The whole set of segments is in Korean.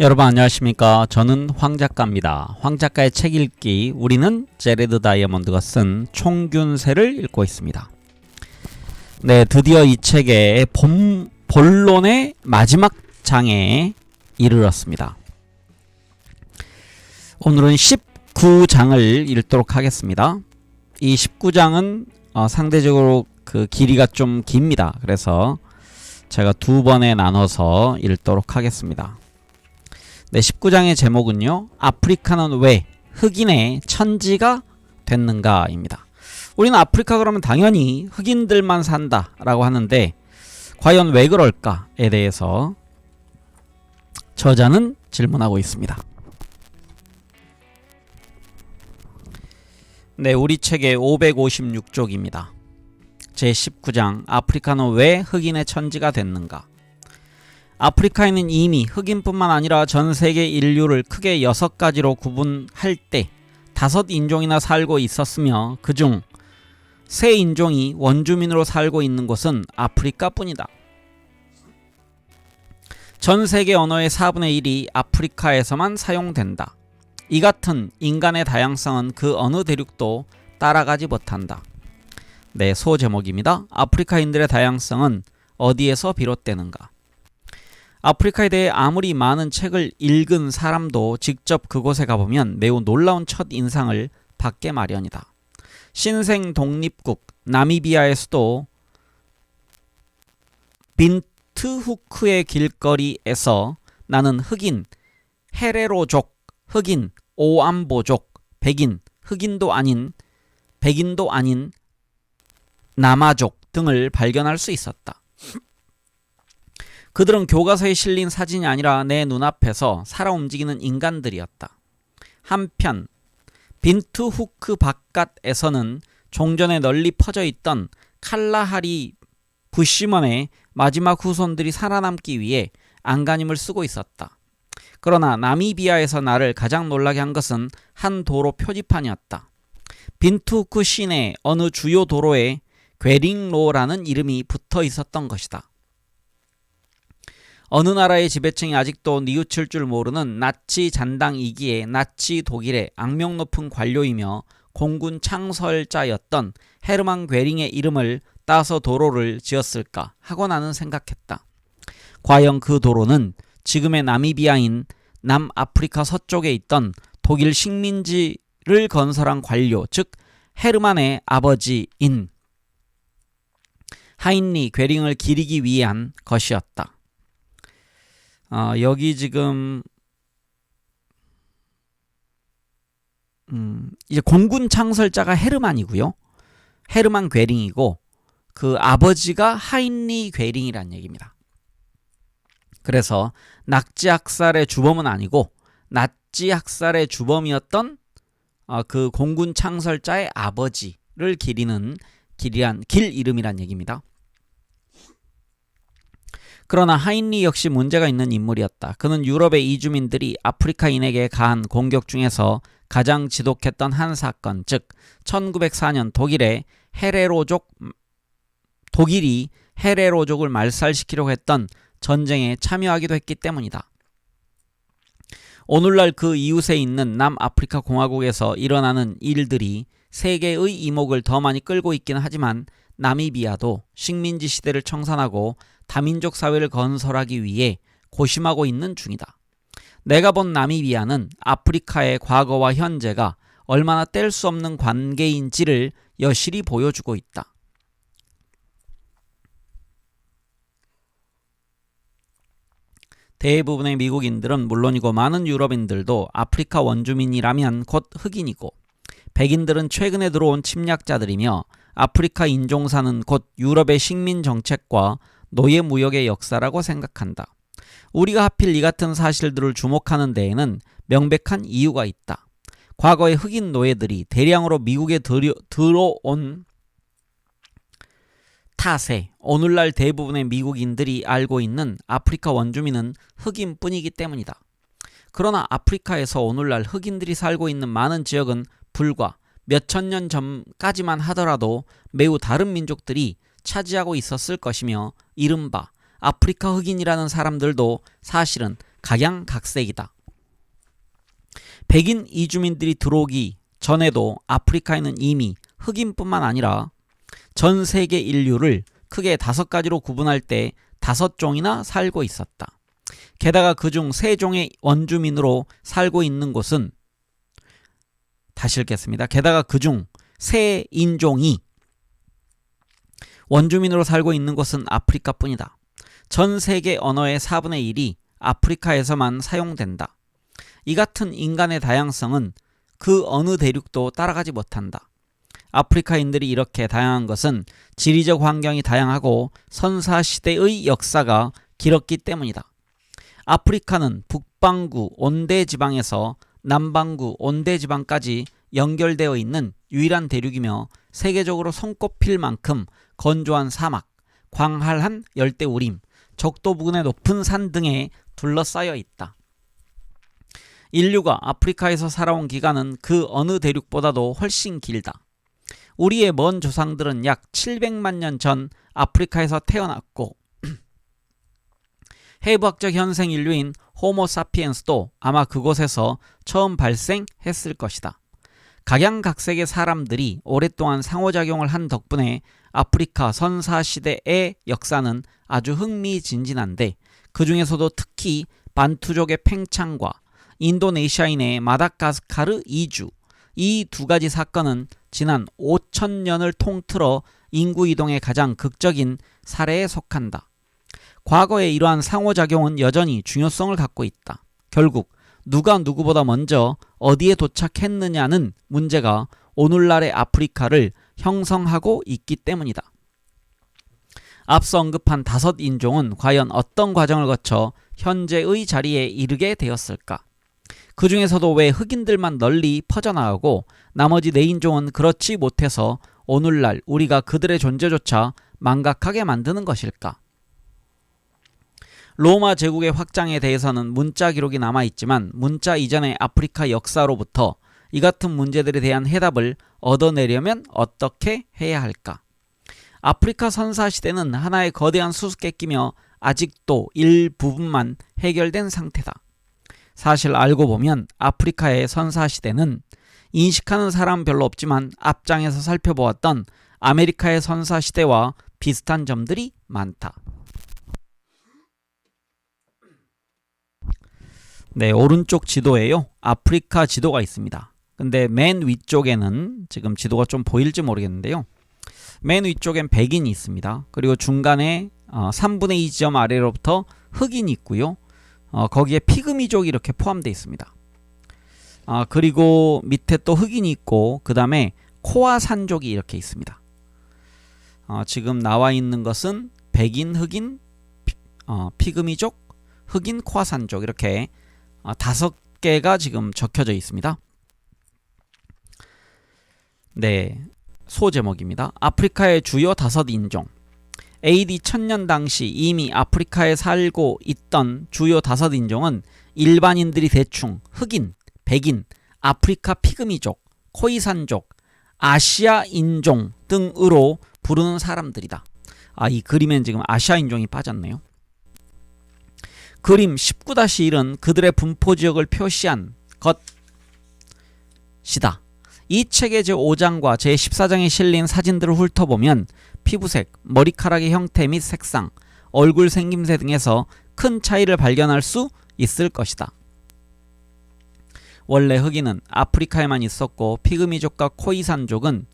여러분 안녕하십니까. 저는 황작가입니다. 황작가의 책 읽기, 우리는 제레드 다이아몬드가 쓴 총균세를 읽고 있습니다. 네, 드디어 이 책의 본론의 마지막 장에 이르렀습니다. 오늘은 19장을 읽도록 하겠습니다. 이 19장은 상대적으로 그 길이가 좀 깁니다. 그래서 제가 두 번에 나눠서 읽도록 하겠습니다. 네, 19장의 제목은요, 아프리카는 왜 흑인의 천지가 됐는가 입니다. 우리는 아프리카 그러면 당연히 흑인들만 산다 라고 하는데 과연 왜 그럴까에 대해서 저자는 질문하고 있습니다. 네, 우리 책의 556쪽입니다. 제19장 아프리카는 왜 흑인의 천지가 됐는가. 아프리카에는 이미 흑인뿐만 아니라 전 세계 인류를 크게 6가지로 구분할 때 5인종이나 살고 있었으며 그중 3인종이 원주민으로 살고 있는 곳은 아프리카뿐이다. 전 세계 언어의 4분의 1이 아프리카에서만 사용된다. 이 같은 인간의 다양성은 그 어느 대륙도 따라가지 못한다. 네, 소제목입니다. 아프리카인들의 다양성은 어디에서 비롯되는가? 아프리카에 대해 아무리 많은 책을 읽은 사람도 직접 그곳에 가보면 매우 놀라운 첫인상을 받게 마련이다. 신생 독립국 나미비아의 수도 빈트후크의 길거리에서 나는 흑인, 헤레로족, 흑인, 오암보족, 백인, 흑인도 아닌, 백인도 아닌 남아족 등을 발견할 수 있었다. 그들은 교과서에 실린 사진이 아니라 내 눈앞에서 살아 움직이는 인간들이었다. 한편 빈트후크 바깥에서는 종전에 널리 퍼져 있던 칼라하리 부시먼의 마지막 후손들이 살아남기 위해 안간힘을 쓰고 있었다. 그러나 나미비아에서 나를 가장 놀라게 한 것은 한 도로 표지판이었다. 빈트후크 시내 어느 주요 도로에 괴링로라는 이름이 붙어 있었던 것이다. 어느 나라의 지배층이 아직도 뉘우칠 줄 모르는 나치 잔당이기에 나치 독일의 악명 높은 관료이며 공군 창설자였던 헤르만 괴링의 이름을 따서 도로를 지었을까 하고 나는 생각했다. 과연 그 도로는 지금의 나미비아인 남아프리카 서쪽에 있던 독일 식민지를 건설한 관료, 즉 헤르만의 아버지인 하인리 괴링을 기리기 위한 것이었다. 여기 지금 이제 공군 창설자가 헤르만이고요. 헤르만 괴링이고 그 아버지가 하인리 괴링이란 얘기입니다. 그래서 나치 학살의 주범은 아니고 나치 학살의 주범이었던 그 공군 창설자의 아버지를 기리는 길 이름이란 얘기입니다. 그러나 하인리 역시 문제가 있는 인물이었다. 그는 유럽의 이주민들이 아프리카인에게 가한 공격 중에서 가장 지독했던 한 사건, 즉 1904년 독일이 헤레로족을 말살시키려고 했던 전쟁에 참여하기도 했기 때문이다. 오늘날 그 이웃에 있는 남아프리카 공화국에서 일어나는 일들이 세계의 이목을 더 많이 끌고 있긴 하지만 나미비아도 식민지 시대를 청산하고 다민족 사회를 건설하기 위해 고심하고 있는 중이다. 내가 본 나미비아는 아프리카의 과거와 현재가 얼마나 뗄 수 없는 관계인지를 여실히 보여주고 있다. 대부분의 미국인들은 물론이고 많은 유럽인들도 아프리카 원주민이라면 곧 흑인이고 백인들은 최근에 들어온 침략자들이며 아프리카 인종사는 곧 유럽의 식민 정책과 노예 무역의 역사라고 생각한다. 우리가 하필 이 같은 사실들을 주목하는 데에는 명백한 이유가 있다. 과거의 흑인 노예들이 대량으로 미국에 들어온 탓에 오늘날 대부분의 미국인들이 알고 있는 아프리카 원주민은 흑인뿐이기 때문이다. 그러나 아프리카에서 오늘날 흑인들이 살고 있는 많은 지역은 불과 몇천 년 전까지만 하더라도 매우 다른 민족들이 차지하고 있었을 것이며 이른바 아프리카 흑인이라는 사람들도 사실은 각양각색이다. 백인 이주민들이 들어오기 전에도 아프리카에는 이미 흑인뿐만 아니라 전 세계 인류를 크게 5가지로 구분할 때 5종이나 살고 있었다. 게다가 그중 3종의 원주민으로 살고 있는 곳은, 다시 읽겠습니다. 게다가 그중 3인종이 원주민으로 살고 있는 곳은 아프리카뿐이다. 전 세계 언어의 4분의 1이 아프리카에서만 사용된다. 이 같은 인간의 다양성은 그 어느 대륙도 따라가지 못한다. 아프리카인들이 이렇게 다양한 것은 지리적 환경이 다양하고 선사시대의 역사가 길었기 때문이다. 아프리카는 북반구 온대지방에서 남반구 온대지방까지 연결되어 있는 유일한 대륙이며 세계적으로 손꼽힐 만큼 건조한 사막, 광활한 열대우림, 적도 부근의 높은 산 등에 둘러싸여 있다. 인류가 아프리카에서 살아온 기간은 그 어느 대륙보다도 훨씬 길다. 우리의 먼 조상들은 약 700만 년 전 아프리카에서 태어났고 해부학적 현생 인류인 호모사피엔스도 아마 그곳에서 처음 발생했을 것이다. 각양각색의 사람들이 오랫동안 상호작용을 한 덕분에 아프리카 선사시대의 역사는 아주 흥미진진한데, 그 중에서도 특히 반투족의 팽창과 인도네시아인의 마다가스카르 이주, 이 2가지 사건은 지난 5,000년을 통틀어 인구 이동의 가장 극적인 사례에 속한다. 과거에 이러한 상호작용은 여전히 중요성을 갖고 있다. 결국 누가 누구보다 먼저 어디에 도착했느냐는 문제가 오늘날의 아프리카를 형성하고 있기 때문이다. 앞서 언급한 5인종은 과연 어떤 과정을 거쳐 현재의 자리에 이르게 되었을까? 그 중에서도 왜 흑인들만 널리 퍼져나가고 나머지 4인종은 그렇지 못해서 오늘날 우리가 그들의 존재조차 망각하게 만드는 것일까? 로마 제국의 확장에 대해서는 문자 기록이 남아있지만 문자 이전의 아프리카 역사로부터 이 같은 문제들에 대한 해답을 얻어내려면 어떻게 해야 할까? 아프리카 선사시대는 하나의 거대한 수수께끼며 아직도 일부분만 해결된 상태다. 사실 알고 보면 아프리카의 선사시대는 인식하는 사람 별로 없지만 앞장에서 살펴보았던 아메리카의 선사시대와 비슷한 점들이 많다. 네, 오른쪽 지도에요, 아프리카 지도가 있습니다. 근데 맨 위쪽에는 지금 지도가 좀 보일지 모르겠는데요, 맨 위쪽엔 백인이 있습니다. 그리고 중간에 3분의 2 지점 아래로부터 흑인이 있고요. 거기에 피그미족이 이렇게 포함되어 있습니다. 그리고 밑에 또 흑인이 있고 그 다음에 코아산족이 이렇게 있습니다. 지금 나와 있는 것은 백인, 흑인, 피그미족, 흑인, 코아산족 이렇게 5개가 지금 적혀져 있습니다. 네, 소제목입니다. 아프리카의 주요 5인종. AD 1000년 당시 이미 아프리카에 살고 있던 주요 5인종은 일반인들이 대충 흑인, 백인, 아프리카 피그미족, 코이산족, 아시아 인종 등으로 부르는 사람들이다. 이 그림엔 지금 아시아 인종이 빠졌네요. 그림 19-1은 그들의 분포지역을 표시한 것이다. 이 책의 제5장과 제14장에 실린 사진들을 훑어보면 피부색, 머리카락의 형태 및 색상, 얼굴 생김새 등에서 큰 차이를 발견할 수 있을 것이다. 원래 흑인은 아프리카에만 있었고 피그미족과 코이산족은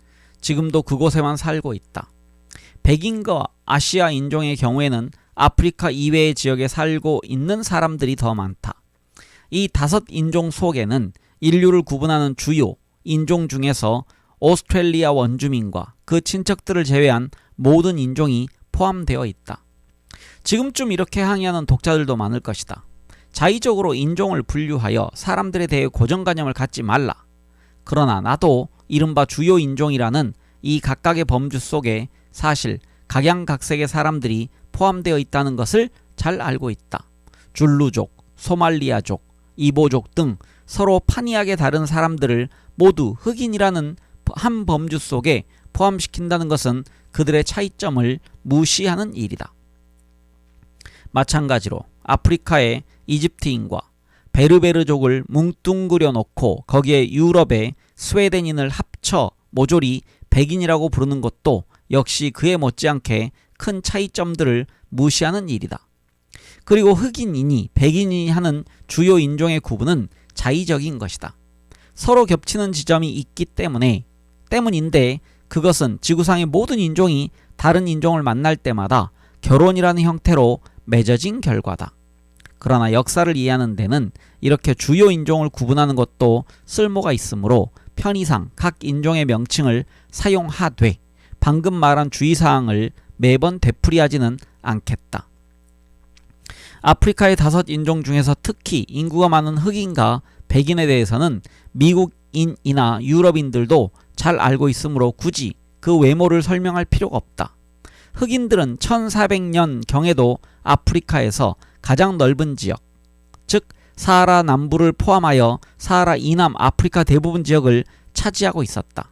지금도 그곳에만 살고 있다. 백인과 아시아 인종의 경우에는 아프리카 이외의 지역에 살고 있는 사람들이 더 많다. 이 5인종 속에는 인류를 구분하는 주요 인종 중에서 오스트레일리아 원주민과 그 친척들을 제외한 모든 인종이 포함되어 있다. 지금쯤 이렇게 항의하는 독자들도 많을 것이다. 자의적으로 인종을 분류하여 사람들에 대해 고정관념을 갖지 말라. 그러나 나도 이른바 주요 인종이라는 이 각각의 범주 속에 사실 각양각색의 사람들이 포함되어 있다는 것을 잘 알고 있다. 줄루족, 소말리아족, 이보족 등 서로 판이하게 다른 사람들을 모두 흑인이라는 한 범주 속에 포함시킨다는 것은 그들의 차이점을 무시하는 일이다. 마찬가지로 아프리카에 이집트인과 베르베르족을 뭉뚱그려 놓고 거기에 유럽의 스웨덴인을 합쳐 모조리 백인이라고 부르는 것도 역시 그에 못지않게 큰 차이점들을 무시하는 일이다. 그리고 흑인이니 백인이니 하는 주요 인종의 구분은 자의적인 것이다. 서로 겹치는 지점이 있기 때문인데 그것은 지구상의 모든 인종이 다른 인종을 만날 때마다 결혼이라는 형태로 맺어진 결과다. 그러나 역사를 이해하는 데는 이렇게 주요 인종을 구분하는 것도 쓸모가 있으므로 편의상 각 인종의 명칭을 사용하되 방금 말한 주의사항을 매번 되풀이하지는 않겠다. 아프리카의 5인종 중에서 특히 인구가 많은 흑인과 백인에 대해서는 미국인이나 유럽인들도 잘 알고 있으므로 굳이 그 외모를 설명할 필요가 없다. 흑인들은 1400년경에도 아프리카에서 가장 넓은 지역, 즉 사하라 남부를 포함하여 사하라 이남 아프리카 대부분 지역을 차지하고 있었다.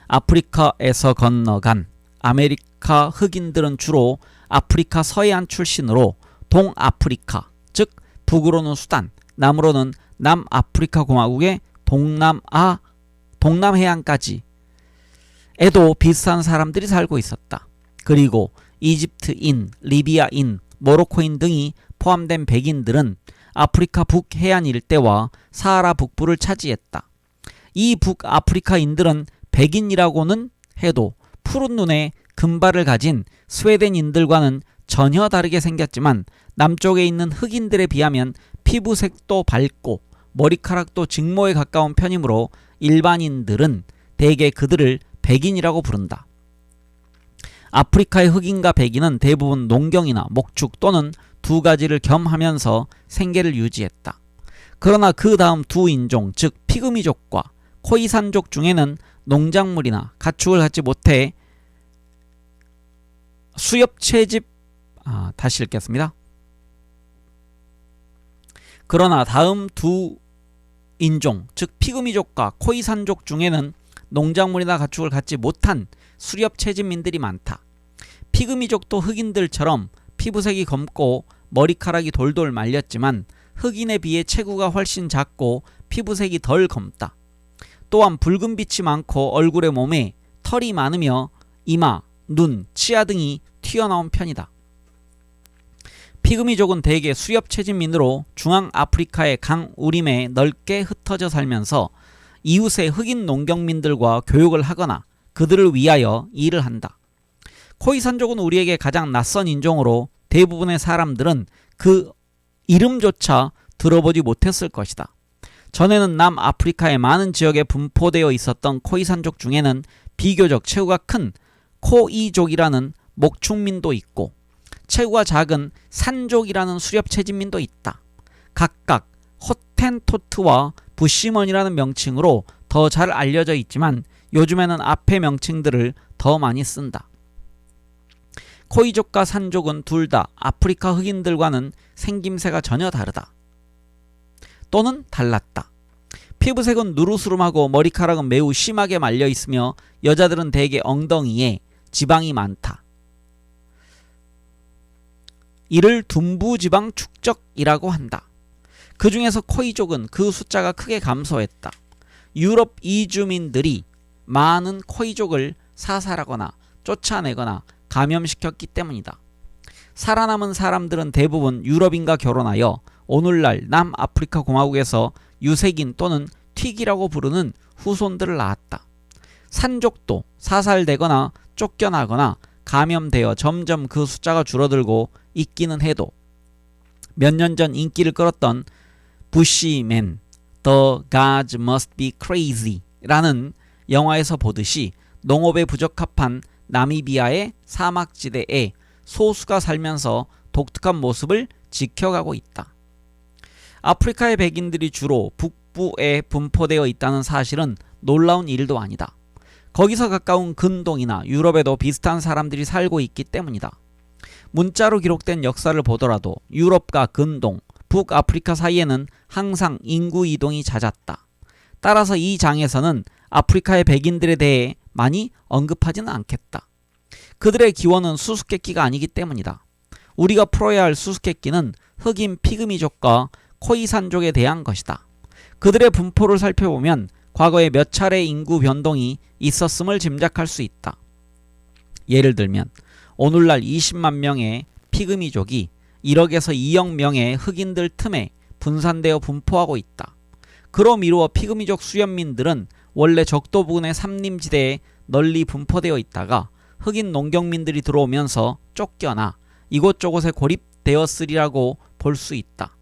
아프리카에서 건너간 아메리카 흑인들은 주로 아프리카 서해안 출신으로 동아프리카, 즉 북으로는 수단, 남으로는 남아프리카 공화국의 동남해안까지 에도 비슷한 사람들이 살고 있었다. 그리고 이집트인, 리비아인, 모로코인 등이 포함된 백인들은 아프리카 북해안 일대와 사하라 북부를 차지했다. 이 북아프리카인들은 백인이라고는 해도 푸른 눈에 금발을 가진 스웨덴인들과는 전혀 다르게 생겼지만 남쪽에 있는 흑인들에 비하면 피부색도 밝고 머리카락도 직모에 가까운 편이므로 일반인들은 대개 그들을 백인이라고 부른다. 아프리카의 흑인과 백인은 대부분 농경이나 목축 또는 두 가지를 겸하면서 생계를 유지했다. 그러나 그 다음 두 인종, 즉 피그미족과 코이산족 중에는 농작물이나 가축을 갖지 못해 다시 읽겠습니다. 그러나 다음 두 인종, 즉 피그미족과 코이산족 중에는 농작물이나 가축을 갖지 못한 수렵채집민들이 많다. 피그미족도 흑인들처럼 피부색이 검고 머리카락이 돌돌 말렸지만 흑인에 비해 체구가 훨씬 작고 피부색이 덜 검다. 또한 붉은 빛이 많고 얼굴에 몸에 털이 많으며 이마, 눈, 치아 등이 튀어나온 편이다. 피그미족은 대개 수렵채집민으로 중앙아프리카의 강우림에 넓게 흩어져 살면서 이웃의 흑인 농경민들과 교육을 하거나 그들을 위하여 일을 한다. 코이산족은 우리에게 가장 낯선 인종으로 대부분의 사람들은 그 이름조차 들어보지 못했을 것이다. 전에는 남아프리카의 많은 지역에 분포되어 있었던 코이산족 중에는 비교적 체구가 큰 코이족이라는 목축민도 있고 체구가 작은 산족이라는 수렵채집민도 있다. 각각 호텐토트와 부시먼이라는 명칭으로 더 잘 알려져 있지만 요즘에는 앞의 명칭들을 더 많이 쓴다. 코이족과 산족은 둘 다 아프리카 흑인들과는 생김새가 전혀 다르다. 또는 달랐다. 피부색은 누르스름하고 머리카락은 매우 심하게 말려 있으며 여자들은 대개 엉덩이에 지방이 많다. 이를 둔부지방 축적이라고 한다. 그 중에서 코이족은 그 숫자가 크게 감소했다. 유럽 이주민들이 많은 코이족을 사살하거나 쫓아내거나 감염시켰기 때문이다. 살아남은 사람들은 대부분 유럽인과 결혼하여 오늘날 남아프리카 공화국에서 유색인 또는 튀기라고 부르는 후손들을 낳았다. 산족도 사살되거나 쫓겨나거나 감염되어 점점 그 숫자가 줄어들고 있기는 해도 몇 년 전 인기를 끌었던 부시맨, The Gods Must Be Crazy 라는 영화에서 보듯이 농업에 부적합한 나미비아의 사막지대에 소수가 살면서 독특한 모습을 지켜가고 있다. 아프리카의 백인들이 주로 북부에 분포되어 있다는 사실은 놀라운 일도 아니다. 거기서 가까운 근동이나 유럽에도 비슷한 사람들이 살고 있기 때문이다. 문자로 기록된 역사를 보더라도 유럽과 근동, 북아프리카 사이에는 항상 인구 이동이 잦았다. 따라서 이 장에서는 아프리카의 백인들에 대해 많이 언급하지는 않겠다. 그들의 기원은 수수께끼가 아니기 때문이다. 우리가 풀어야 할 수수께끼는 흑인 피그미족과 코이산족에 대한 것이다. 그들의 분포를 살펴보면 과거에 몇 차례 인구 변동이 있었음을 짐작할 수 있다. 예를 들면 오늘날 20만 명의 피그미족이 1억에서 2억 명의 흑인들 틈에 분산되어 분포하고 있다. 그로 미루어 피그미족 수련민들은 원래 적도 부근의 삼림지대에 널리 분포되어 있다가 흑인 농경민들이 들어오면서 쫓겨나 이곳저곳에 고립되었으리라고 볼 수 있다.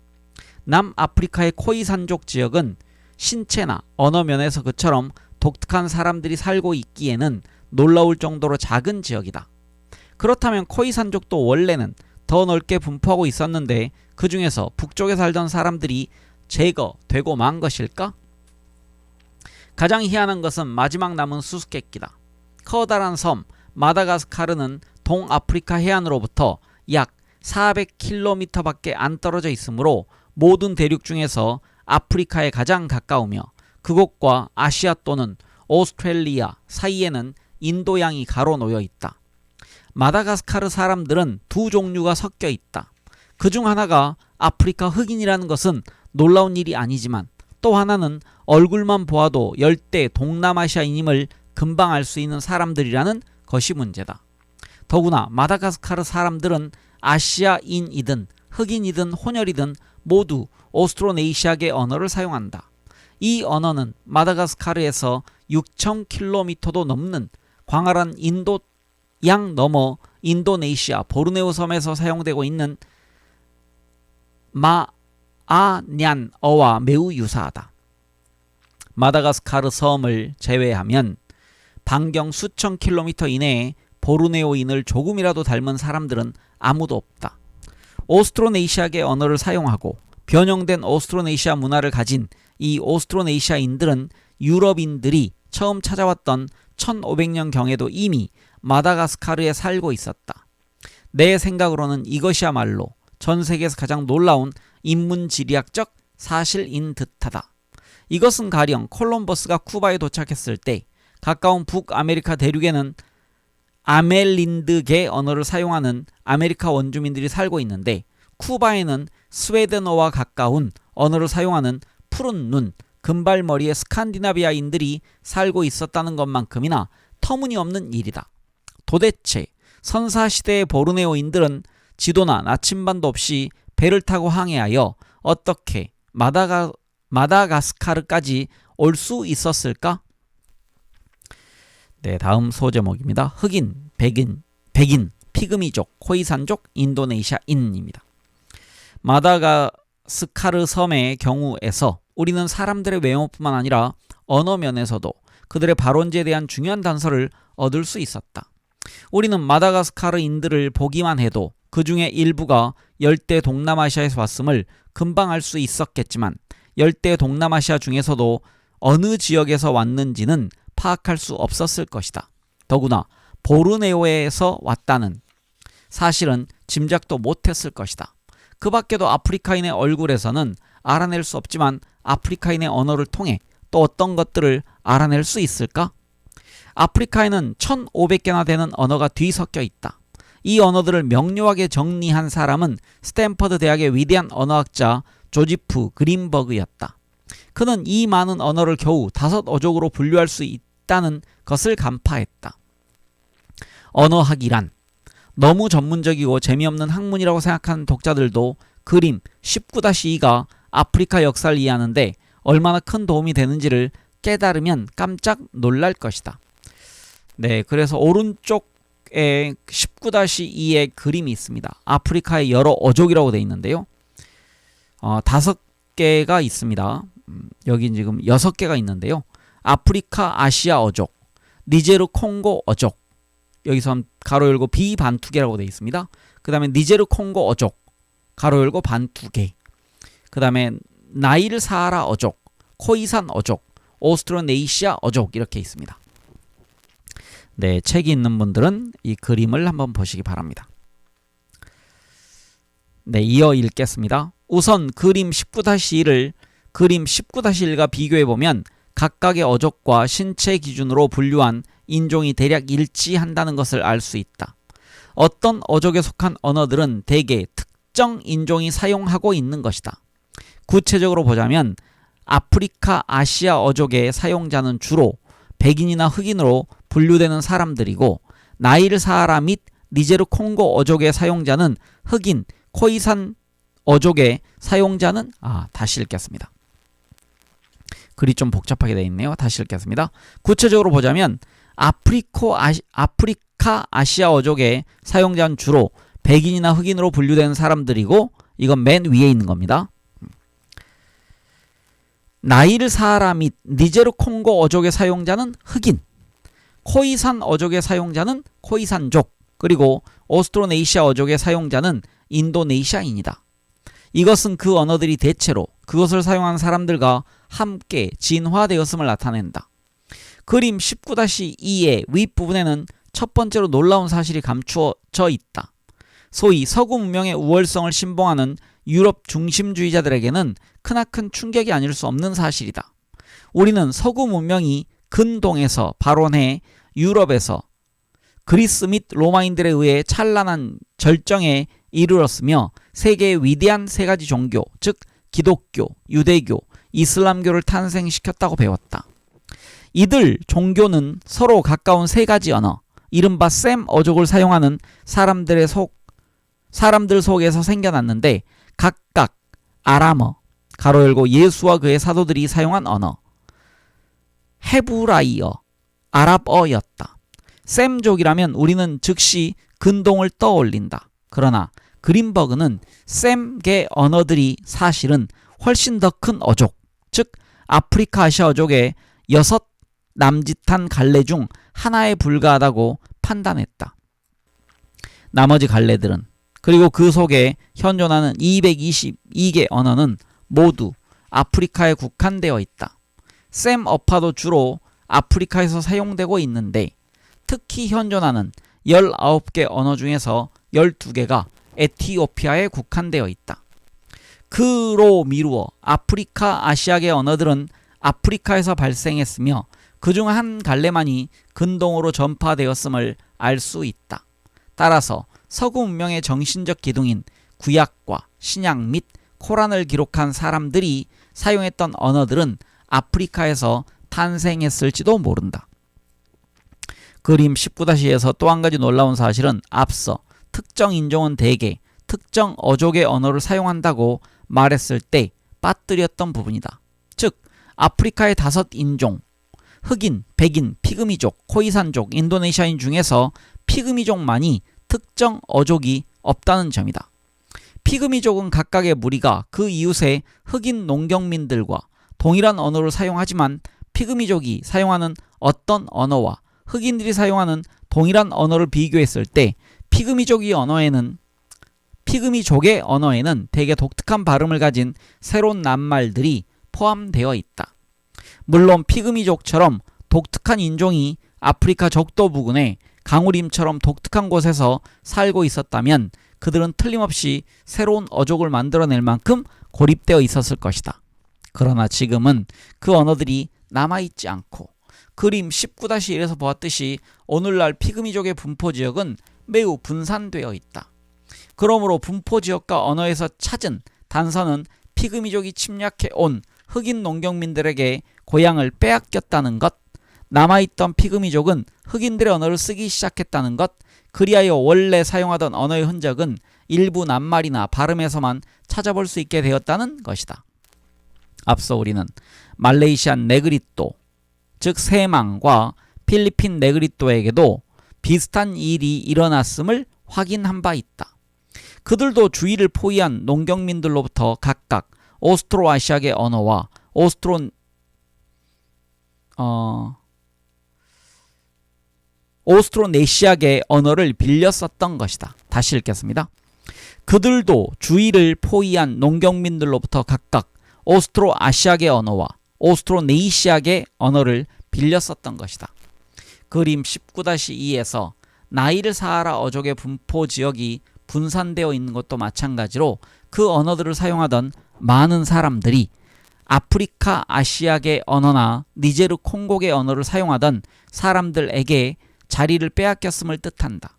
남아프리카의 코이산족 지역은 신체나 언어 면에서 그처럼 독특한 사람들이 살고 있기에는 놀라울 정도로 작은 지역이다. 그렇다면 코이산족도 원래는 더 넓게 분포하고 있었는데 그 중에서 북쪽에 살던 사람들이 제거되고 만 것일까? 가장 희한한 것은 마지막 남은 수수께끼다. 커다란 섬 마다가스카르는 동아프리카 해안으로부터 약 400km밖에 안 떨어져 있으므로 모든 대륙 중에서 아프리카에 가장 가까우며 그곳과 아시아 또는 오스트레일리아 사이에는 인도양이 가로놓여 있다. 마다가스카르 사람들은 두 종류가 섞여 있다. 그중 하나가 아프리카 흑인이라는 것은 놀라운 일이 아니지만 또 하나는 얼굴만 보아도 열대 동남아시아인임을 금방 알 수 있는 사람들이라는 것이 문제다. 더구나 마다가스카르 사람들은 아시아인이든 흑인이든 혼혈이든 모두 오스트로네이시아계 언어를 사용한다. 이 언어는 마다가스카르에서 6,000km도 넘는 광활한 인도양 너머 인도네시아 보르네오 섬에서 사용되고 있는 마아냔어와 매우 유사하다. 마다가스카르 섬을 제외하면 반경 수천 킬로미터 이내에 보르네오인을 조금이라도 닮은 사람들은 아무도 없다. 오스트로네이시아계 언어를 사용하고 변형된 오스트로네이시아 문화를 가진 이 오스트로네이시아인들은 유럽인들이 처음 찾아왔던 1500년경에도 이미 마다가스카르에 살고 있었다. 내 생각으로는 이것이야말로 전 세계에서 가장 놀라운 인문지리학적 사실인 듯하다. 이것은 가령 콜럼버스가 쿠바에 도착했을 때 가까운 북아메리카 대륙에는 아멜린드계 언어를 사용하는 아메리카 원주민들이 살고 있는데 쿠바에는 스웨덴어와 가까운 언어를 사용하는 푸른 눈, 금발머리의 스칸디나비아인들이 살고 있었다는 것만큼이나 터무니없는 일이다. 도대체 선사시대의 보르네오인들은 지도나 나침반도 없이 배를 타고 항해하여 어떻게 마다가스카르까지 올 수 있었을까? 네, 다음 소제목입니다. 흑인, 백인, 피그미족, 코이산족, 인도네시아인입니다. 마다가스카르 섬의 경우에서 우리는 사람들의 외모뿐만 아니라 언어 면에서도 그들의 발원지에 대한 중요한 단서를 얻을 수 있었다. 우리는 마다가스카르인들을 보기만 해도 그 중에 일부가 열대 동남아시아에서 왔음을 금방 알 수 있었겠지만 열대 동남아시아 중에서도 어느 지역에서 왔는지는 파악할 수 없었을 것이다. 더구나 보르네오에서 왔다는 사실은 짐작도 못했을 것이다. 그 밖에도 아프리카인의 얼굴에서는 알아낼 수 없지만 아프리카인의 언어를 통해 또 어떤 것들을 알아낼 수 있을까? 아프리카에는 1500개나 되는 언어가 뒤섞여 있다. 이 언어들을 명료하게 정리한 사람은 스탠퍼드 대학의 위대한 언어학자 조지프 그린버그였다. 그는 이 많은 언어를 겨우 5어족으로 분류할 수 있다는 것을 간파했다. 언어학이란 너무 전문적이고 재미없는 학문이라고 생각하는 독자들도 그림 19-2가 아프리카 역사를 이해하는데 얼마나 큰 도움이 되는지를 깨달으면 깜짝 놀랄 것이다. 네, 그래서 오른쪽에 19-2의 그림이 있습니다. 아프리카의 여러 어족이라고 되어 있는데요. 5개가 있습니다. 여기 지금 6개가 있는데요. 아프리카 아시아 어족, 니제르 콩고 어족, 여기서 가로 열고 비반투계라고 되어 있습니다. 그 다음에 니제르 콩고 어족, 가로 열고 반투계, 그 다음에 나일 사하라 어족, 코이산 어족, 오스트로네이시아 어족 이렇게 있습니다. 네, 책이 있는 분들은 이 그림을 한번 보시기 바랍니다. 네, 이어 읽겠습니다. 우선 그림 19-1을 그림 19-1과 비교해보면 각각의 어족과 신체 기준으로 분류한 인종이 대략 일치한다는 것을 알 수 있다. 어떤 어족에 속한 언어들은 대개 특정 인종이 사용하고 있는 것이다. 구체적으로 보자면 아프리카 아시아 어족의 사용자는 주로 백인이나 흑인으로 분류되는 사람들이고 나일 사하라 및 니제르 콩고 어족의 사용자는 흑인, 코이산 어족의 사용자는 다시 읽겠습니다. 글이 좀 복잡하게 되어 있네요. 다시 읽겠습니다. 구체적으로 보자면 아프리카 아시아 어족의 사용자는 주로 백인이나 흑인으로 분류되는 사람들이고 이건 맨 위에 있는 겁니다. 나일 사하라 및 니제르 콩고 어족의 사용자는 흑인, 코이산 어족의 사용자는 코이산족, 그리고 오스트로네시아 어족의 사용자는 인도네시아인이다. 이것은 그 언어들이 대체로 그것을 사용한 사람들과 함께 진화되었음을 나타낸다. 그림 19-2의 윗부분에는 첫 번째로 놀라운 사실이 감추어져 있다. 소위 서구 문명의 우월성을 신봉하는 유럽 중심주의자들에게는 크나큰 충격이 아닐 수 없는 사실이다. 우리는 서구 문명이 근동에서 발원해 유럽에서 그리스 및 로마인들에 의해 찬란한 절정에 이르렀으며 세계의 위대한 세 가지 종교, 즉 기독교, 유대교, 이슬람교를 탄생시켰다고 배웠다. 이들 종교는 서로 가까운 세 가지 언어, 이른바 셈 어족을 사용하는 사람들 속에서 생겨났는데 각각 아람어, 가로 열고 예수와 그의 사도들이 사용한 언어, 헤브라이어, 아랍어였다. 셈족이라면 우리는 즉시 근동을 떠올린다. 그러나 그린버그는 셈계 언어들이 사실은 훨씬 더 큰 어족, 즉 아프리카 아시아 어족의 6 남짓한 갈래 중 하나에 불과하다고 판단했다. 나머지 갈래들은 그리고 그 속에 현존하는 222개 언어는 모두 아프리카에 국한되어 있다. 셈 어파도 주로 아프리카에서 사용되고 있는데 특히 현존하는 19개 언어 중에서 12개가 에티오피아에 국한되어 있다. 그로 미루어 아프리카 아시아계 언어들은 아프리카에서 발생했으며 그중 한 갈래만이 근동으로 전파되었음을 알 수 있다. 따라서 서구 문명의 정신적 기둥인 구약과 신약 및 코란을 기록한 사람들이 사용했던 언어들은 아프리카에서 탄생했을지도 모른다. 그림 19-2에서 또 한 가지 놀라운 사실은 앞서 특정 인종은 대개 특정 어족의 언어를 사용한다고 말했을 때 빠뜨렸던 부분이다. 즉 아프리카의 5 인종, 흑인, 백인, 피그미족, 코이산족, 인도네시아인 중에서 피그미족만이 특정 어족이 없다는 점이다. 피그미족은 각각의 무리가 그 이웃의 흑인 농경민들과 동일한 언어를 사용하지만 피그미족이 사용하는 어떤 언어와 흑인들이 사용하는 동일한 언어를 비교했을 때 피그미족의 언어에는 대개 독특한 발음을 가진 새로운 낱말들이 포함되어 있다. 물론 피그미족처럼 독특한 인종이 아프리카 적도 부근에 강우림처럼 독특한 곳에서 살고 있었다면 그들은 틀림없이 새로운 어족을 만들어낼 만큼 고립되어 있었을 것이다. 그러나 지금은 그 언어들이 남아있지 않고 그림 19-1에서 보았듯이 오늘날 피그미족의 분포지역은 매우 분산되어 있다. 그러므로 분포지역과 언어에서 찾은 단서는 피그미족이 침략해 온 흑인 농경민들에게 고향을 빼앗겼다는 것, 남아있던 피그미족은 흑인들의 언어를 쓰기 시작했다는 것, 그리하여 원래 사용하던 언어의 흔적은 일부 낱말이나 발음에서만 찾아볼 수 있게 되었다는 것이다. 앞서 우리는 말레이시안 네그리또, 즉 세망과 필리핀 네그리또에게도 비슷한 일이 일어났음을 확인한 바 있다. 그들도 주위를 포위한 농경민들로부터 각각 오스트로아시아계 언어와 오스트로네시아계 언어를 빌려 썼던 것이다. 다시 읽겠습니다. 그들도 주위를 포위한 농경민들로부터 각각 오스트로아시아계 언어와 오스트로네시아계 언어를 빌려 썼던 것이다. 그림 19-2에서 나일 사하라 어족의 분포 지역이 분산되어 있는 것도 마찬가지로 그 언어들을 사용하던 많은 사람들이 아프리카 아시아계 언어나 니제르 콩고계 언어를 사용하던 사람들에게 자리를 빼앗겼음을 뜻한다.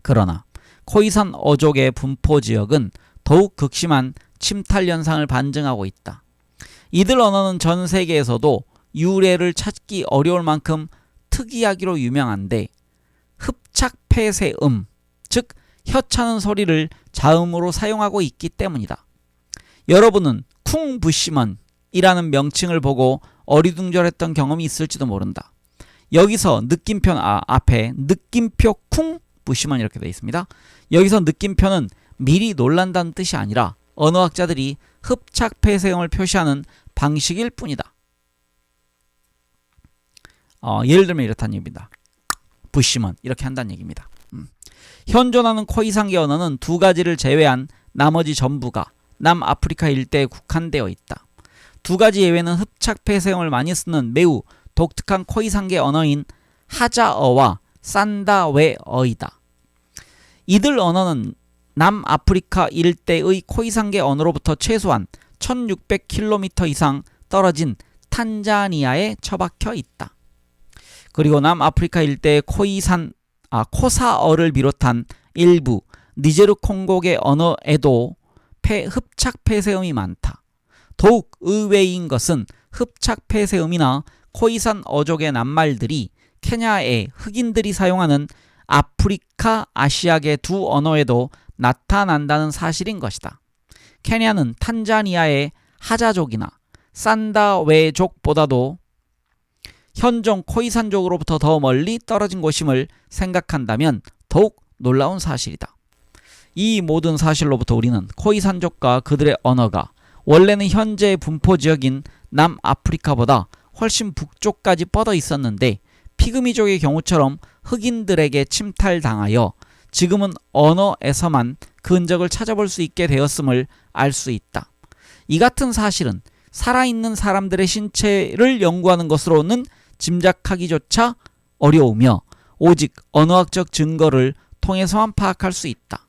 그러나 코이산 어족의 분포 지역은 더욱 극심한 침탈 현상을 반증하고 있다. 이들 언어는 전 세계에서도 유래를 찾기 어려울 만큼 특이하기로 유명한데 흡착폐쇄음, 즉 혀차는 소리를 자음으로 사용하고 있기 때문이다. 여러분은 쿵부시먼이라는 명칭을 보고 어리둥절했던 경험이 있을지도 모른다. 여기서 느낌표 앞에 느낌표 쿵부시먼 이렇게 되어 있습니다. 여기서 느낌표는 미리 놀란다는 뜻이 아니라 언어학자들이 흡착폐쇄음을 표시하는 방식일 뿐이다. 예를 들면 이렇다는 얘기입니다. 부시먼 이렇게 한다는 얘기입니다. 현존하는 코이산계 언어는 두 가지를 제외한 나머지 전부가 남아프리카 일대에 국한되어 있다. 두 가지 예외는 흡착폐쇄음을 많이 쓰는 매우 독특한 코이산계 언어인 하자어와 산다웨어이다. 이들 언어는 남아프리카 일대의 코이산계 언어로부터 최소한 1600km 이상 떨어진 탄자니아에 처박혀 있다. 그리고 남아프리카 일대의 코사어를 비롯한 일부 니제르 콩고계 언어에도 흡착폐쇄음이 많다. 더욱 의외인 것은 흡착폐쇄음이나 코이산 어족의 낱말들이 케냐의 흑인들이 사용하는 아프리카 아시아계 두 언어에도 나타난다는 사실인 것이다. 케냐는 탄자니아의 하자족이나 산다웨족보다도 현존 코이산족으로부터 더 멀리 떨어진 곳임을 생각한다면 더욱 놀라운 사실이다. 이 모든 사실로부터 우리는 코이산족과 그들의 언어가 원래는 현재의 분포지역인 남아프리카보다 훨씬 북쪽까지 뻗어 있었는데 피그미족의 경우처럼 흑인들에게 침탈당하여 지금은 언어에서만 그 흔적을 찾아볼 수 있게 되었음을 알 수 있다. 이 같은 사실은 살아있는 사람들의 신체를 연구하는 것으로는 짐작하기조차 어려우며 오직 언어학적 증거를 통해서만 파악할 수 있다.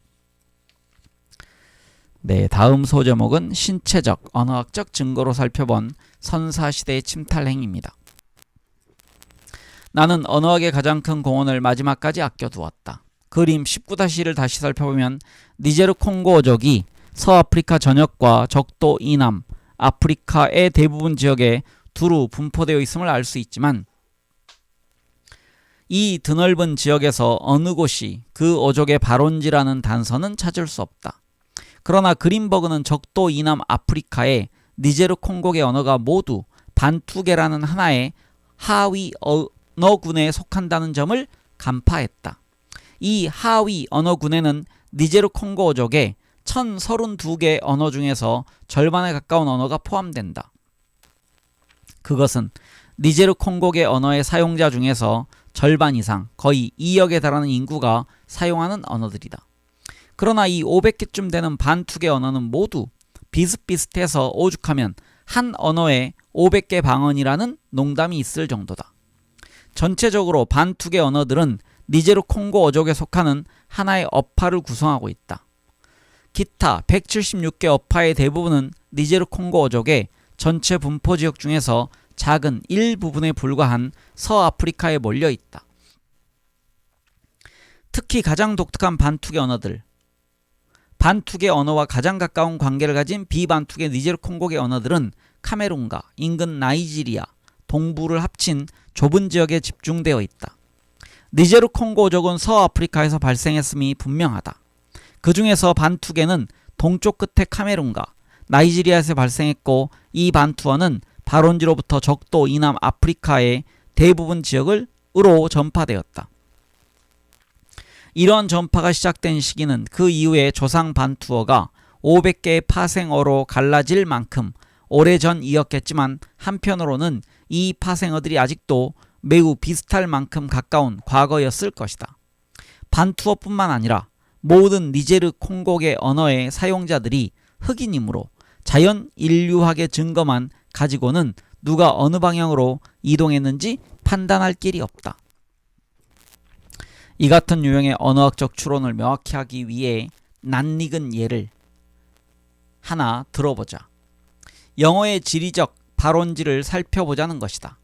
네, 다음 소제목은 신체적, 언어학적 증거로 살펴본 선사시대의 침탈행위입니다. 나는 언어학의 가장 큰 공헌을 마지막까지 아껴두었다. 그림 19-1을 다시 살펴보면 니제르 콩고족이 서아프리카 전역과 적도 이남 아프리카의 대부분 지역에 두루 분포되어 있음을 알 수 있지만 이 드넓은 지역에서 어느 곳이 그 어족의 발원지라는 단서는 찾을 수 없다. 그러나 그린버그는 적도 이남 아프리카의 니제르 콩고계 언어가 모두 반투계라는 하나의 하위 언어군에 속한다는 점을 간파했다. 이 하위 언어군에는 니제르 콩고 어족의 1032개 언어 중에서 절반에 가까운 언어가 포함된다. 그것은 니제르 콩고계 언어의 사용자 중에서 절반 이상, 거의 2억에 달하는 인구가 사용하는 언어들이다. 그러나 이 500개쯤 되는 반투계 언어는 모두 비슷비슷해서 오죽하면 한 언어에 500개 방언이라는 농담이 있을 정도다. 전체적으로 반투계 언어들은 니제르 콩고 어족에 속하는 하나의 어파를 구성하고 있다. 기타 176개 어파의 대부분은 니제르 콩고 어족의 전체 분포 지역 중에서 작은 일부분에 불과한 서아프리카에 몰려 있다. 특히 가장 독특한 반투계 언어들, 반투계 언어와 가장 가까운 관계를 가진 비반투계 니제르 콩고계 언어들은 카메룬과 인근 나이지리아, 동부를 합친 좁은 지역에 집중되어 있다. 니제르 콩고족은 서아프리카에서 발생했음이 분명하다. 그 중에서 반투계는 동쪽 끝에 카메룬과 나이지리아에서 발생했고 이 반투어는 발원지로부터 적도 이남 아프리카의 대부분 지역으로 전파되었다. 이러한 전파가 시작된 시기는 그 이후에 조상 반투어가 500개의 파생어로 갈라질 만큼 오래전이었겠지만 한편으로는 이 파생어들이 아직도 매우 비슷할 만큼 가까운 과거였을 것이다. 반투어뿐만 아니라 모든 니제르 콩고계 언어의 사용자들이 흑인이므로 자연 인류학의 증거만 가지고는 누가 어느 방향으로 이동했는지 판단할 길이 없다. 이 같은 유형의 언어학적 추론을 명확히 하기 위해 낯익은 예를 하나 들어보자. 영어의 지리적 발원지를 살펴보자는 것이다.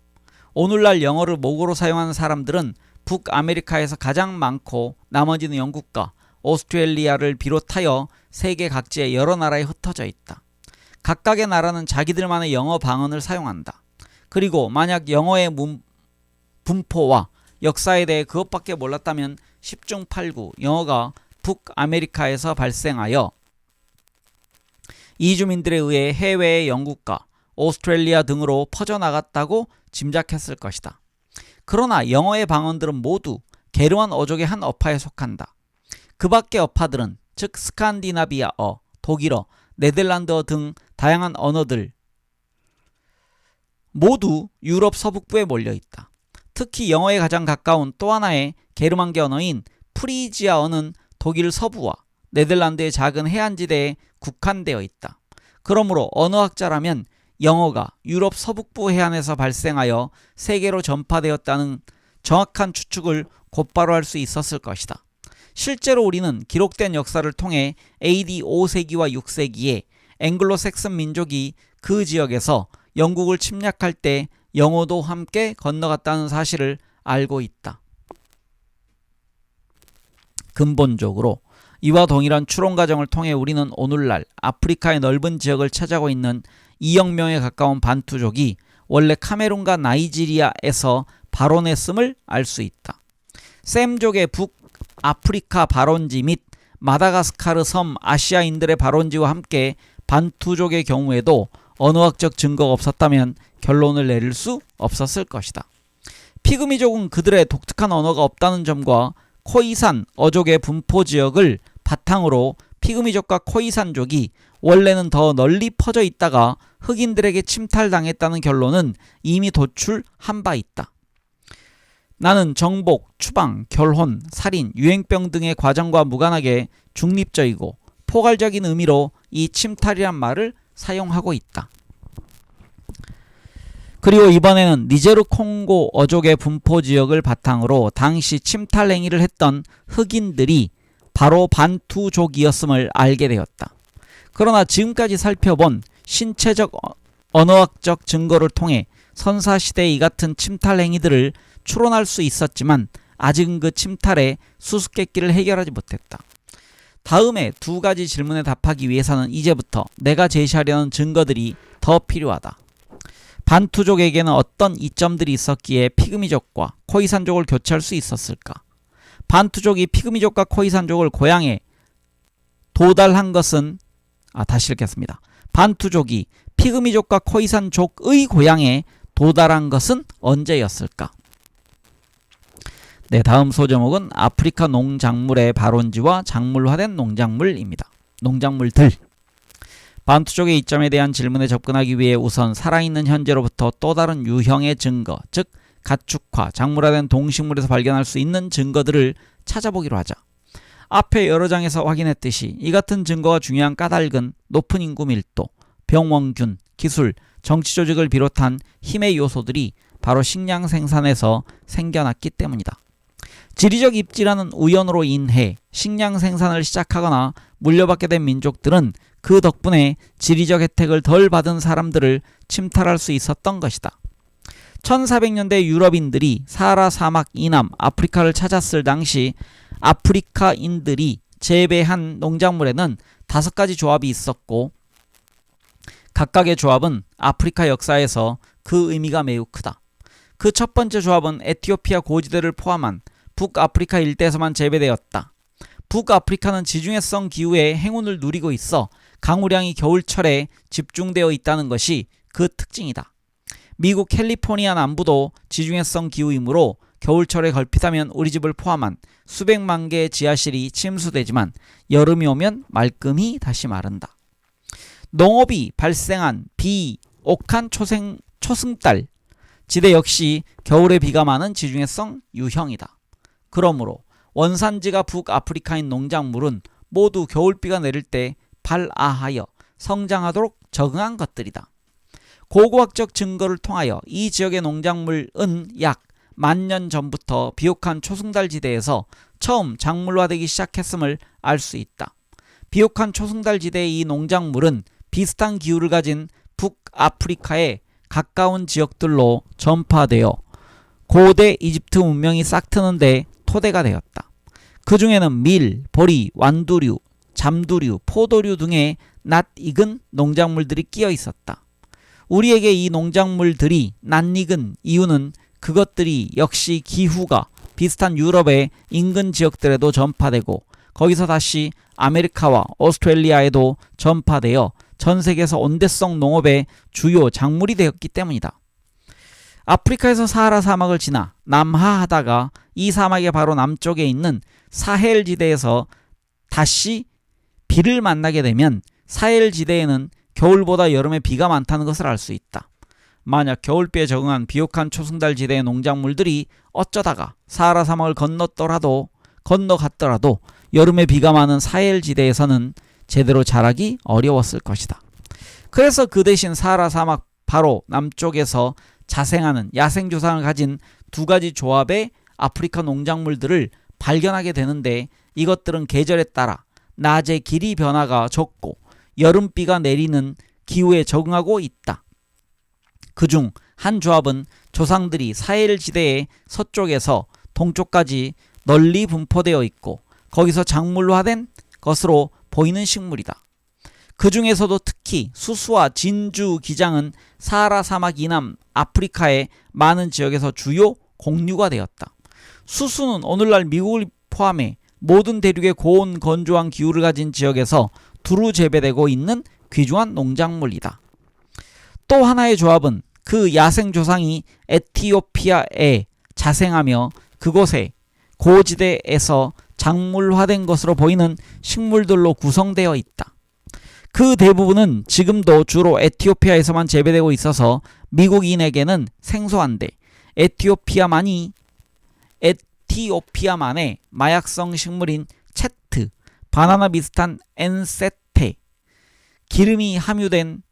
오늘날 영어를 모국어로 사용하는 사람들은 북아메리카에서 가장 많고 나머지는 영국과 오스트레일리아를 비롯하여 세계 각지의 여러 나라에 흩어져 있다. 각각의 나라는 자기들만의 영어 방언을 사용한다. 그리고 만약 영어의 분포와 역사에 대해 그것밖에 몰랐다면 10중 8구 영어가 북아메리카에서 발생하여 이주민들에 의해 해외의 영국과 오스트레일리아 등으로 퍼져나갔다고 짐작했을 것이다. 그러나 영어의 방언들은 모두 게르만 어족의 한 어파에 속한다. 그 밖의 어파들은 즉 스칸디나비아어, 독일어, 네덜란드어 등 다양한 언어들 모두 유럽 서북부에 몰려있다. 특히 영어에 가장 가까운 또 하나의 게르만계 언어인 프리지아어는 독일 서부와 네덜란드의 작은 해안지대에 국한되어 있다. 그러므로 언어학자라면 영어가 유럽 서북부 해안에서 발생하여 세계로 전파되었다는 정확한 추측을 곧바로 할 수 있었을 것이다. 실제로 우리는 기록된 역사를 통해 AD 5세기와 6세기에 앵글로색슨 민족이 그 지역에서 영국을 침략할 때 영어도 함께 건너갔다는 사실을 알고 있다. 근본적으로 이와 동일한 추론 과정을 통해 우리는 오늘날 아프리카의 넓은 지역을 차지하고 있는 2억 명에 가까운 반투족이 원래 카메룬과 나이지리아에서 발원했음을 알 수 있다. 셈족의 북아프리카 발원지 및 마다가스카르 섬 아시아인들의 발원지와 함께 반투족의 경우에도 언어학적 증거가 없었다면 결론을 내릴 수 없었을 것이다. 피그미족은 그들의 독특한 언어가 없다는 점과 코이산 어족의 분포 지역을 바탕으로 피그미족과 코이산족이 원래는 더 널리 퍼져 있다가 흑인들에게 침탈당했다는 결론은 이미 도출한 바 있다. 나는 정복, 추방, 결혼, 살인, 유행병 등의 과정과 무관하게 중립적이고 포괄적인 의미로 이 침탈이란 말을 사용하고 있다. 그리고 이번에는 니제르 콩고 어족의 분포 지역을 바탕으로 당시 침탈 행위를 했던 흑인들이 바로 반투족이었음을 알게 되었다. 그러나 지금까지 살펴본 신체적 언어학적 증거를 통해 선사시대의 이 같은 침탈 행위들을 추론할 수 있었지만 아직은 그 침탈의 수수께끼를 해결하지 못했다. 다음에 두 가지 질문에 답하기 위해서는 이제부터 내가 제시하려는 증거들이 더 필요하다. 반투족에게는 어떤 이점들이 있었기에 피그미족과 코이산족을 교체할 수 있었을까? 반투족이 피그미족과 코이산족을 고향에 도달한 것은 다시 읽겠습니다. 반투족이 피그미족과 코이산족의 고향에 도달한 것은 언제였을까? 네, 다음 소제목은 아프리카 농작물의 발원지와 작물화된 농작물입니다. 농작물들. 반투족의 이점에 대한 질문에 접근하기 위해 우선 살아있는 현재로부터 또 다른 유형의 증거, 즉 가축화, 작물화된 동식물에서 발견할 수 있는 증거들을 찾아보기로 하자. 앞에 여러 장에서 확인했듯이 이 같은 증거가 중요한 까닭은 높은 인구 밀도, 병원균, 기술, 정치 조직을 비롯한 힘의 요소들이 바로 식량 생산에서 생겨났기 때문이다. 지리적 입지라는 우연으로 인해 식량 생산을 시작하거나 물려받게 된 민족들은 그 덕분에 지리적 혜택을 덜 받은 사람들을 침탈할 수 있었던 것이다. 1400년대 유럽인들이 사하라 사막 이남 아프리카를 찾았을 당시 아프리카인들이 재배한 농작물에는 5가지 조합이 있었고 각각의 조합은 아프리카 역사에서 그 의미가 매우 크다. 그 첫 번째 조합은 에티오피아 고지대를 포함한 북아프리카 일대에서만 재배되었다. 북아프리카는 지중해성 기후의 행운을 누리고 있어 강우량이 겨울철에 집중되어 있다는 것이 그 특징이다. 미국 캘리포니아 남부도 지중해성 기후이므로 겨울철에 걸핏하면 우리 집을 포함한 수백만 개의 지하실이 침수되지만 여름이 오면 말끔히 다시 마른다. 농업이 발생한 비옥한 초승달 지대 역시 겨울에 비가 많은 지중해성 유형이다. 그러므로 원산지가 북아프리카인 농작물은 모두 겨울비가 내릴 때 발아하여 성장하도록 적응한 것들이다. 고고학적 증거를 통하여 이 지역의 농작물은 약 10,000년 전부터 비옥한 초승달 지대에서 처음 작물화되기 시작했음을 알 수 있다. 비옥한 초승달 지대의 이 농작물은 비슷한 기후를 가진 북아프리카의 가까운 지역들로 전파되어 고대 이집트 문명이 싹트는데 토대가 되었다. 그 중에는 밀, 보리, 완두류, 잠두류, 포도류 등의 낯익은 농작물들이 끼어 있었다. 우리에게 이 농작물들이 낯익은 이유는 그것들이 역시 기후가 비슷한 유럽의 인근 지역들에도 전파되고 거기서 다시 아메리카와 오스트레일리아에도 전파되어 전 세계에서 온대성 농업의 주요 작물이 되었기 때문이다. 아프리카에서 사하라 사막을 지나 남하하다가 이 사막의 바로 남쪽에 있는 사헬 지대에서 다시 비를 만나게 되면 사헬 지대에는 겨울보다 여름에 비가 많다는 것을 알 수 있다. 만약 겨울비에 적응한 비옥한 초승달 지대의 농작물들이 어쩌다가 사하라 사막을 건너갔더라도 여름에 비가 많은 사헬 지대에서는 제대로 자라기 어려웠을 것이다. 그래서 그 대신 사하라 사막 바로 남쪽에서 자생하는 야생 조상을 가진 두 가지 조합의 아프리카 농작물들을 발견하게 되는데 이것들은 계절에 따라 낮의 길이 변화가 적고 여름비가 내리는 기후에 적응하고 있다. 그중 한 조합은 조상들이 사헬 지대의 서쪽에서 동쪽까지 널리 분포되어 있고 거기서 작물화된 것으로 보이는 식물이다. 그 중에서도 특히 수수와 진주 기장은 사하라 사막 이남 아프리카의 많은 지역에서 주요 공류가 되었다. 수수는 오늘날 미국을 포함해 모든 대륙의 고온 건조한 기후를 가진 지역에서 두루 재배되고 있는 귀중한 농작물이다. 또 하나의 조합은 그 야생 조상이 에티오피아에 자생하며 그곳에 고지대에서 작물화된 것으로 보이는 식물들로 구성되어 있다. 그 대부분은 지금도 주로 에티오피아에서만 재배되고 있어서 미국인에게는 생소한데 에티오피아만의 마약성 식물인 채트, 바나나 비슷한 엔세테, 기름이 함유된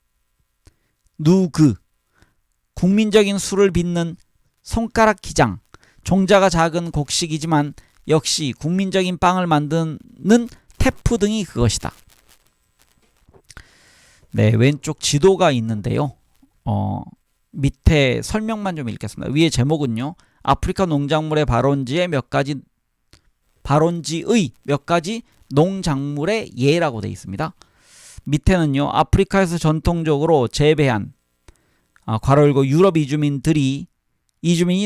누그, 국민적인 술을 빚는 손가락 기장, 종자가 작은 곡식이지만 역시 국민적인 빵을 만드는 테프 등이 그것이다. 네, 왼쪽 지도가 있는데요. 밑에 설명만 좀 읽겠습니다. 위에 제목은요. 아프리카 농작물의 발원지의 몇 가지 농작물의 예라고 되어 있습니다. 밑에는요. 아프리카에서 전통적으로 재배한 괄호 열고 유럽 이주민이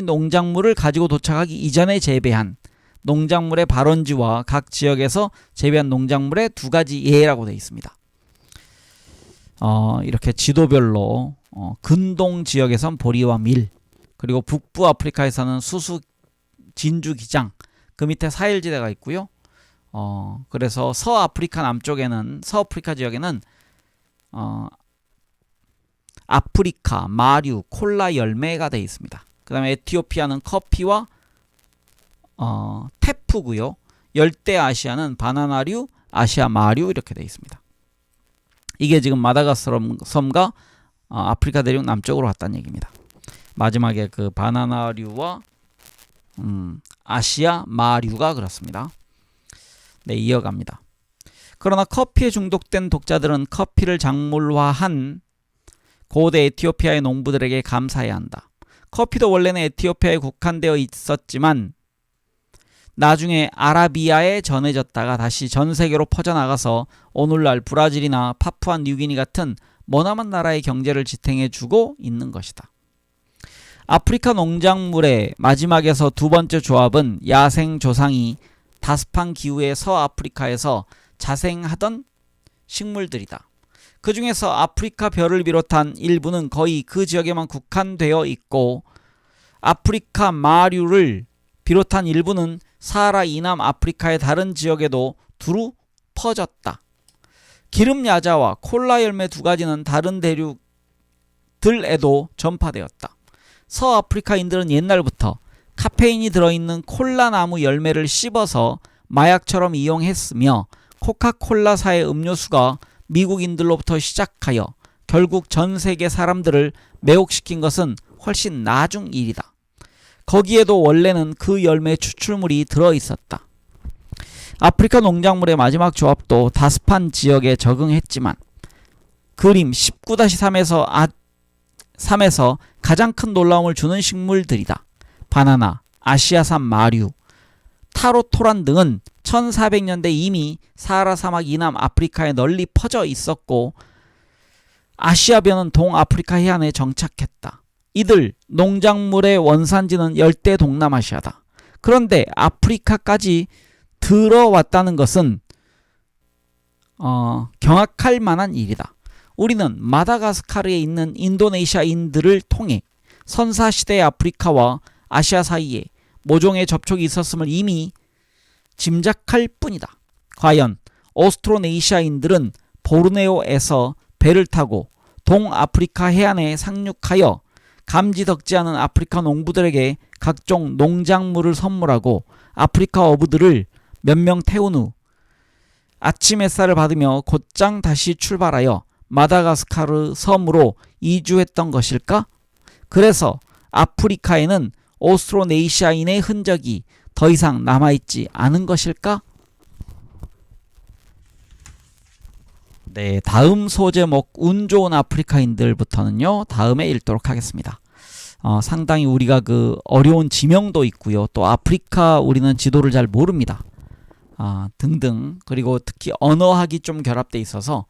농작물을 가지고 도착하기 이전에 재배한 농작물의 발원지와 각 지역에서 재배한 농작물의 두 가지 예라고 되어 있습니다. 이렇게 지도별로 근동 지역에선 보리와 밀, 그리고 북부 아프리카에서는 수수, 진주, 기장, 그 밑에 사헬지대가 있고요. 그래서 서아프리카 지역에는 아프리카, 마류, 콜라 열매가 되어 있습니다. 그 다음에 에티오피아는 커피와 테프고요. 열대아시아는 바나나류, 아시아 마류 이렇게 되어 있습니다. 이게 지금 마다가스car 섬과 아프리카 대륙 남쪽으로 갔다는 얘기입니다. 마지막에 그 바나나류와 아시아 마류가 그렇습니다. 네, 이어갑니다. 그러나 커피에 중독된 독자들은 커피를 작물화한 고대 에티오피아의 농부들에게 감사해야 한다. 커피도 원래는 에티오피아에 국한되어 있었지만 나중에 아라비아에 전해졌다가 다시 전 세계로 퍼져나가서 오늘날 브라질이나 파푸아 뉴기니 같은 머나먼 나라의 경제를 지탱해주고 있는 것이다. 아프리카 농작물의 마지막에서 두 번째 조합은 야생 조상이 다습한 기후의 서아프리카에서 자생하던 식물들이다. 그 중에서 아프리카 별을 비롯한 일부는 거의 그 지역에만 국한되어 있고 아프리카 마류를 비롯한 일부는 사하라 이남 아프리카의 다른 지역에도 두루 퍼졌다. 기름 야자와 콜라 열매 두 가지는 다른 대륙들에도 전파되었다. 서아프리카인들은 옛날부터 카페인이 들어있는 콜라나무 열매를 씹어서 마약처럼 이용했으며 코카콜라사의 음료수가 미국인들로부터 시작하여 결국 전 세계 사람들을 매혹시킨 것은 훨씬 나중 일이다. 거기에도 원래는 그 열매 추출물이 들어있었다. 아프리카 농작물의 마지막 조합도 다습한 지역에 적응했지만 그림 19-3에서 가장 큰 놀라움을 주는 식물들이다. 바나나, 아시아산 마류, 타로토란 등은 1400년대 이미 사하라 사막 이남 아프리카에 널리 퍼져 있었고 아시아변은 동아프리카 해안에 정착했다. 이들 농작물의 원산지는 열대 동남아시아다. 그런데 아프리카까지 들어왔다는 것은 경악할 만한 일이다. 우리는 마다가스카르에 있는 인도네시아인들을 통해 선사시대의 아프리카와 아시아 사이에 모종의 접촉이 있었음을 이미 짐작할 뿐이다. 과연 오스트로네시아인들은 보르네오에서 배를 타고 동아프리카 해안에 상륙하여 감지덕지 않은 아프리카 농부들에게 각종 농작물을 선물하고 아프리카 어부들을 몇 명 태운 후 아침 햇살을 받으며 곧장 다시 출발하여 마다가스카르 섬으로 이주했던 것일까? 그래서 아프리카에는 오스트로네시아인의 흔적이 더 이상 남아있지 않은 것일까? 네, 다음 소제목 운 좋은 아프리카인들부터는요 다음에 읽도록 하겠습니다. 상당히 우리가 그 어려운 지명도 있고요, 또 아프리카 우리는 지도를 잘 모릅니다. 등등. 그리고 특히 언어학이 좀 결합돼 있어서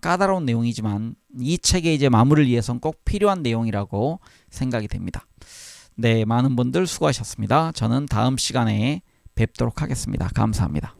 까다로운 내용이지만 이 책의 이제 마무리를 위해서는 꼭 필요한 내용이라고 생각이 됩니다. 네, 많은 분들 수고하셨습니다. 저는 다음 시간에 뵙도록 하겠습니다. 감사합니다.